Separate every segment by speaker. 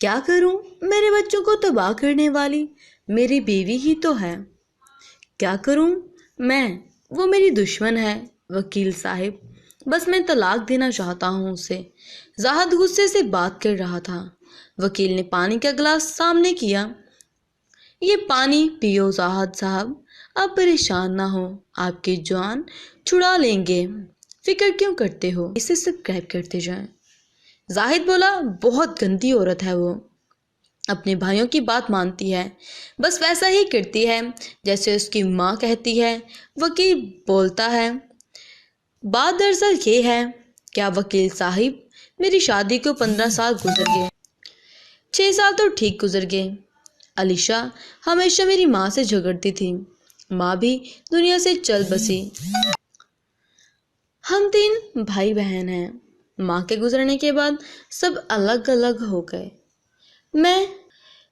Speaker 1: کیا کروں، میرے بچوں کو تباہ کرنے والی میری بیوی ہی تو ہے۔ کیا کروں میں، وہ میری دشمن ہے۔ وکیل صاحب، بس میں طلاق دینا چاہتا ہوں اسے۔ زاہد غصے سے بات کر رہا تھا۔ وکیل نے پانی کا گلاس سامنے کیا۔ یہ پانی پیو زاہد صاحب، آپ پریشان نہ ہو، آپ کی جان چھڑا لیں گے، فکر کیوں کرتے ہو، اسے سبسکرائب کرتے جائیں۔ زاہد بولا، بہت گندی عورت ہے وہ، اپنے بھائیوں کی بات مانتی ہے، بس ویسا ہی کرتی ہے جیسے اس کی ماں کہتی ہے۔ وکیل بولتا ہے، بات دراصل یہ ہے، کیا وکیل صاحب، میری شادی کو 15 سال گزر گئے، 6 سال تو ٹھیک گزر گئے۔ علیشہ ہمیشہ میری ماں سے جھگڑتی تھی، ماں بھی دنیا سے چل بسی۔ ہم 3 بھائی بہن ہیں، ماں کے گزرنے کے بعد سب الگ الگ ہو گئے۔ میں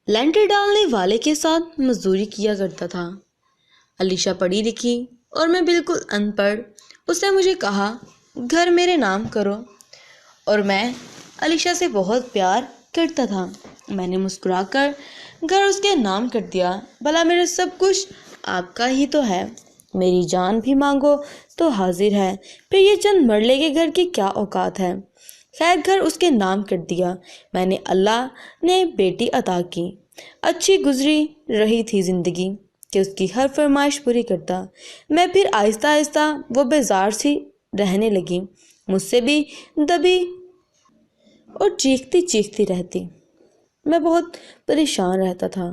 Speaker 1: لینٹر ڈالنے والے کے ساتھ مزدوری کیا کرتا تھا۔ علیشہ پڑھی لکھی اور میں بالکل ان پڑھ۔ اس نے مجھے کہا، گھر میرے نام کرو، اور میں علیشہ سے بہت پیار کرتا تھا۔ میں نے مسکرا کر گھر اس کے نام کر دیا۔ بھلا میرا سب کچھ آپ کا ہی تو ہے، میری جان بھی مانگو تو حاضر ہے، پھر یہ چند مرلے کے گھر کی کیا اوقات ہے۔ خیر، گھر اس کے نام کر دیا۔ میں نے اللہ نے بیٹی عطا کی۔ اچھی گزری رہی تھی زندگی کہ اس کی ہر فرمائش پوری کرتا۔ میں پھر آہستہ آہستہ وہ بیزار سی رہنے لگی، مجھ سے بھی دبی اور چیختی رہتی۔ میں بہت پریشان رہتا تھا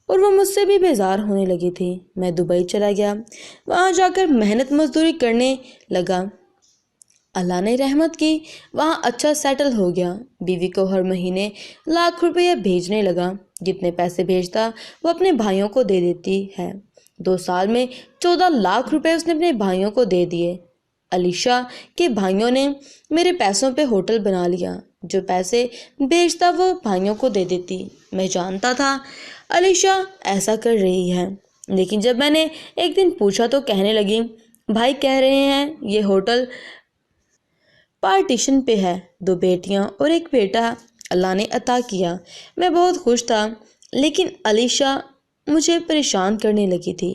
Speaker 1: اور وہ مجھ سے بھی بیزار ہونے لگی تھی۔ میں دبئی چلا گیا، وہاں جا کر محنت مزدوری کرنے لگا۔ اللہ نے رحمت کی، وہاں اچھا سیٹل ہو گیا۔ بیوی کو ہر مہینے لاکھ روپے بھیجنے لگا۔ جتنے پیسے بھیجتا وہ اپنے بھائیوں کو دے دیتی ہے۔ 2 سال میں 14 لاکھ روپے اس نے اپنے بھائیوں کو دے دیے۔ علیشہ کے بھائیوں نے میرے پیسوں پہ ہوٹل بنا لیا۔ جو پیسے بھیجتا وہ بھائیوں کو دے دیتی۔ میں جانتا تھا علیشہ ایسا کر رہی ہے، لیکن جب میں نے ایک دن پوچھا تو کہنے لگی، بھائی کہہ رہے ہیں یہ ہوٹل پارٹیشن پہ ہے، 2 بیٹیاں اور 1 بیٹا اللہ نے عطا کیا۔ میں بہت خوش تھا، لیکن علیشہ مجھے پریشان کرنے لگی تھی۔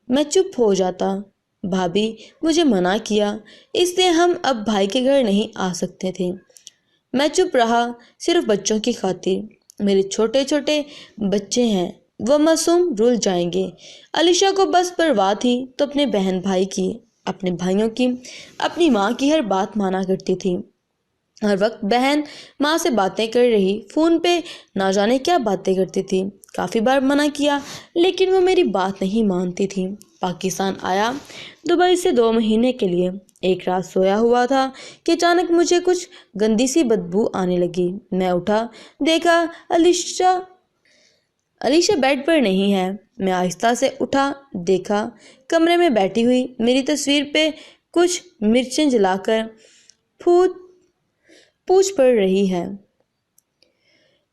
Speaker 1: میں چپ ہو جاتا۔ بھابھی مجھے منع کیا، اس لیے ہم اب بھائی کے گھر نہیں آ سکتے تھے۔ میں چپ رہا، صرف بچوں کی خاطر۔ میرے چھوٹے چھوٹے بچے ہیں، وہ معصوم رول جائیں گے۔ علیشہ کو بس پرواہ تھی تو اپنے بہن بھائی کی، اپنے بھائیوں کی، اپنی ماں کی ہر بات مانا کرتی تھی۔ ہر وقت بہن ماں سے باتیں کر رہی، فون پہ نہ جانے کیا باتیں کرتی تھی۔ کافی بار منع کیا، لیکن وہ میری بات نہیں مانتی تھی۔ پاکستان آیا دبئی سے 2 مہینے کے لیے۔ ایک رات سویا ہوا تھا کہ اچانک مجھے کچھ گندی سی بدبو آنے لگی۔ میں اٹھا، دیکھا علیشہ بیڈ پر نہیں ہے۔ میں آہستہ سے اٹھا، دیکھا کمرے میں بیٹھی ہوئی میری تصویر پہ کچھ مرچیں جلا کر پوچھ پڑ رہی ہے۔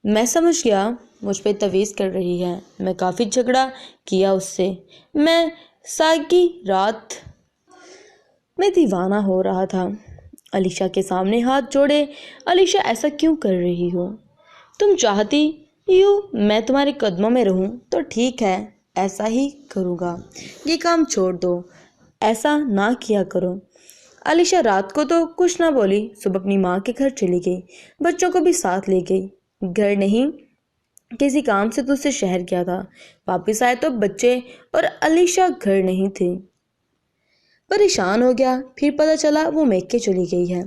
Speaker 1: میں سمجھ گیا مجھ پہ تویز کر رہی ہے۔ میں کافی جھگڑا کیا اس سے۔ میں ساگی رات میں دیوانہ ہو رہا تھا۔ علیشہ کے سامنے ہاتھ جوڑے، علیشہ ایسا کیوں کر رہی ہو؟ تم چاہتی یوں میں تمہارے قدموں میں رہوں تو ٹھیک ہے، ایسا ہی کروں گا۔ یہ کام چھوڑ دو، ایسا نہ کیا کرو۔ علیشہ رات کو تو کچھ نہ بولی، صبح اپنی ماں کے گھر چلی گئی، بچوں کو بھی ساتھ لے گئی۔ گھر نہیں، کسی کام سے دوسرے شہر گیا تھا۔ واپس آئے تو بچے اور علیشہ گھر نہیں تھی۔ پریشان ہو گیا، پھر پتہ چلا وہ میکے چلی گئی ہے۔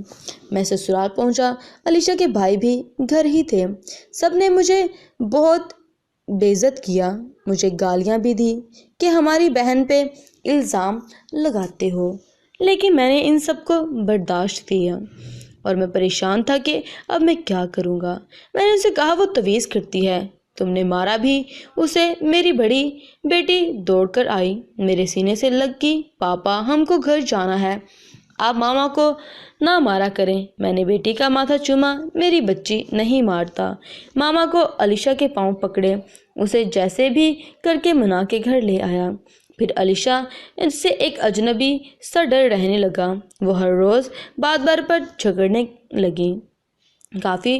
Speaker 1: میں سسرال پہنچا، علیشہ کے بھائی بھی گھر ہی تھے۔ سب نے مجھے بہت بے عزت کیا، مجھے گالیاں بھی دی کہ ہماری بہن پہ الزام لگاتے ہو، لیکن میں نے ان سب کو برداشت کیا اور میں پریشان تھا کہ اب میں کیا کروں گا۔ میں نے اسے کہا، وہ تویز کرتی ہے، تم نے مارا بھی اسے۔ میری بڑی بیٹی دوڑ کر آئی، میرے سینے سے لگ گئی، پاپا ہم کو گھر جانا ہے، آپ ماما کو نہ مارا کریں۔ میں نے بیٹی کا ماتھا چوما، میری بچی نہیں مارتا۔ ماما کو علیشہ کے پاؤں پکڑے، اسے جیسے بھی کر کے منا کے گھر لے آیا۔ پھر علیشہ سے ایک اجنبی سا ڈر رہنے لگا۔ وہ ہر روز بار پر جھگڑنے لگی۔ کافی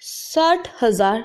Speaker 1: 60,000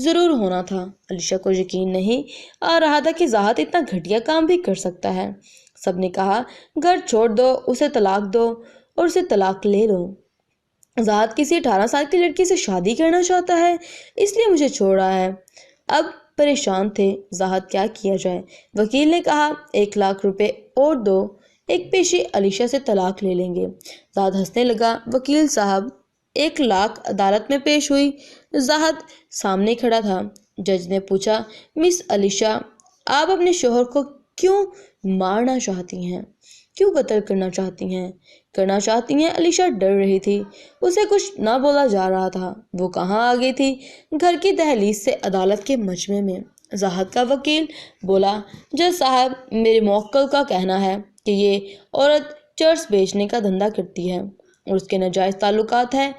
Speaker 1: ضرور ہونا تھا۔ علیشہ کو یقین نہیں آ رہا تھا کہ زاہد اتنا گھٹیا کام بھی کر سکتا ہے۔ سب نے کہا گھر چھوڑ دو، اسے طلاق دو اور اسے طلاق لے لو۔ زاہد کسی 18 سال کی لڑکی سے شادی کرنا چاہتا ہے، اس لیے مجھے چھوڑ رہا ہے۔ اب پریشان تھے زاہد کیا کیا جائے۔ وکیل نے کہا 1 لاکھ روپے اور دو، ایک پیشی علیشہ سے طلاق لے لیں گے۔ زاہد ہنسنے لگا۔ وکیل صاحب 1 لاکھ عدالت میں پیش ہوئی۔ زاہد سامنے کھڑا تھا۔ جج نے پوچھا مس علیشہ آپ اپنے شوہر کو کیوں مارنا چاہتی ہیں، کیوں قتل کرنا چاہتی ہیں؟ علیشہ ڈر رہی تھی، اسے کچھ نہ بولا جا رہا تھا۔ وہ کہاں آ گئی تھی؟ گھر کی دہلیز سے عدالت کے مجمع میں۔ زاہد کا وکیل بولا جج صاحب میرے موکل کا کہنا ہے کہ یہ عورت چرس بیچنے کا دھندا کرتی ہے اور اس کے ناجائز تعلقات ہیں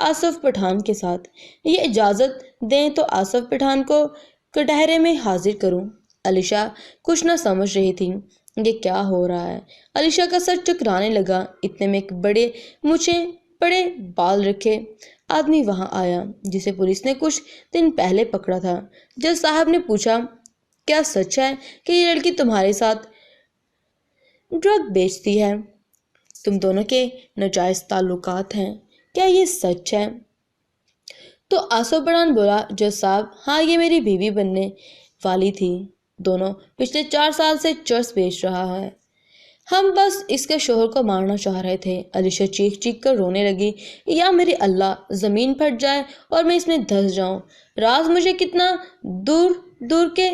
Speaker 1: آصف پٹھان کے ساتھ۔ یہ اجازت دیں تو آصف پٹھان کو کٹہرے میں حاضر کروں۔ علیشہ کچھ نہ سمجھ رہی تھی یہ کیا ہو رہا ہے۔ علیشہ کا سر چکرانے لگا۔ اتنے میں ایک بڑے مونچھیں بڑے بال رکھے آدمی وہاں آیا جسے پولیس نے کچھ دن پہلے پکڑا تھا۔ جج صاحب نے پوچھا کیا سچ ہے کہ یہ لڑکی تمہارے ساتھ ڈرگ بیچتی ہے؟ تم دونوں کے ناجائز تعلقات ہیں، کیا یہ سچ ہے؟ تو آصف پٹھان بولا جج صاحب ہاں یہ میری بیوی بننے والی تھی، دونوں پچھلے 4 سال سے چرس بیچ رہا ہے، ہم بس اس کے شوہر کو مارنا چاہ رہے تھے۔ علیشہ چیخ چیخ کر رونے لگی، یا میرے اللہ زمین پھٹ جائے اور میں اس میں دھس جاؤں، راز مجھے کتنا دور کے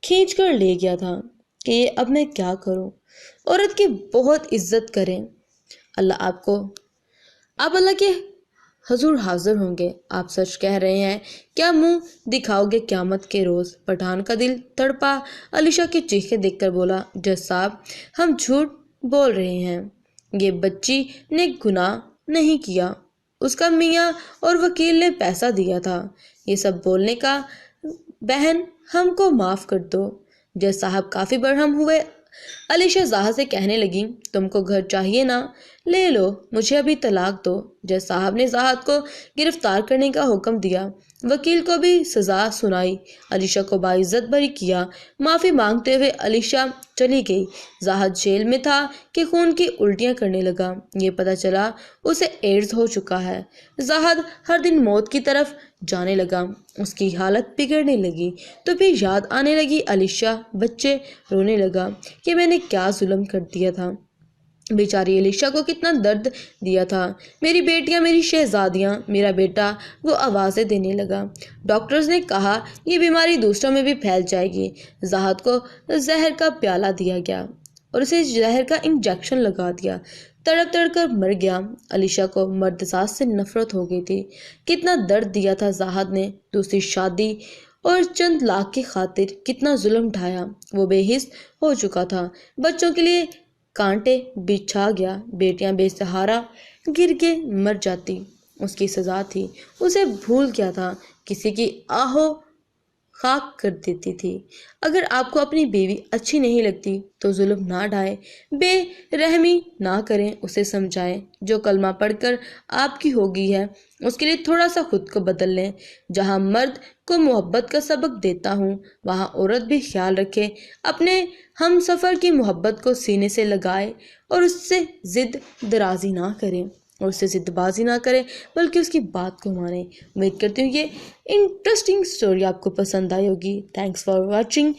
Speaker 1: کھینچ کر لے گیا تھا کہ اب میں کیا کروں۔ عورت کی بہت عزت کریں، آپ اللہ کے حضور حاضر ہوں گے، آپ سچ کہہ رہے ہیں، کیا منہ دکھاؤ گے قیامت کے روز؟ پٹھان کا دل تڑپا۔ علیشہ کی چیخیں دیکھ کر بولا جج صاحب ہم جھوٹ بول رہے ہیں، یہ بچی نے گناہ نہیں کیا، اس کا میاں اور وکیل نے پیسہ دیا تھا یہ سب بولنے کا، بہن ہم کو معاف کر دو۔ جج صاحب کافی برہم ہوئے۔ علیشہ زاہد سے کہنے لگی تم کو گھر چاہیے نا، لے لو، مجھے ابھی طلاق دو۔ جج صاحب نے زاہد کو گرفتار کرنے کا حکم دیا، وکیل کو بھی سزا سنائی، علیشہ کو باعزت بری کیا۔ معافی مانگتے ہوئے علیشہ چلی گئی۔ زاہد جیل میں تھا کہ خون کی الٹیاں کرنے لگا۔ یہ پتہ چلا اسے ایڈز ہو چکا ہے۔ زاہد ہر دن موت کی طرف جانے لگا، اس کی حالت بگڑنے لگی تو پھر یاد آنے لگی علیشہ، بچے، رونے لگا کہ میں نے کیا ظلم کر دیا تھا، بیچاری علیشہ کو کتنا درد دیا تھا، میری بیٹیاں، میری شہزادیاں، میرا بیٹا۔ وہ آوازیں دینے لگا۔ ڈاکٹرز نے کہا یہ بیماری دوسروں میں بھی پھیل جائے گی۔ زاہد کو زہر کا پیالہ دیا گیا اور اسے زہر کا انجیکشن لگا دیا، تڑپ تڑپ کر مر گیا۔ علیشہ کو مرد ساز سے نفرت ہو گئی تھی، کتنا درد دیا تھا زاہد نے، دوسری شادی اور چند لاکھ کی خاطر کتنا ظلم ڈھایا۔ وہ بے حس ہو چکا تھا، بچوں کے لیے کانٹے بچھا گیا، بیٹیاں بے سہارا گر کے مر جاتی، اس کی سزا تھی، اسے بھول گیا تھا، کسی کی آہو خاک کر دیتی تھی۔ اگر آپ کو اپنی بیوی اچھی نہیں لگتی تو ظلم نہ ڈھائیں، بے رحمی نہ کریں، اسے سمجھائیں، جو کلمہ پڑھ کر آپ کی ہو گئی ہے اس کے لیے تھوڑا سا خود کو بدل لیں۔ جہاں مرد کو محبت کا سبق دیتا ہوں وہاں عورت بھی خیال رکھے، اپنے ہم سفر کی محبت کو سینے سے لگائے اور اس سے ضد درازی نہ کرے، اور اس سے ضد بازی نہ کرے بلکہ اس کی بات کو مانے۔ امید کرتی ہوں یہ انٹرسٹنگ سٹوری آپ کو پسند آئی ہوگی۔ Thanks for watching.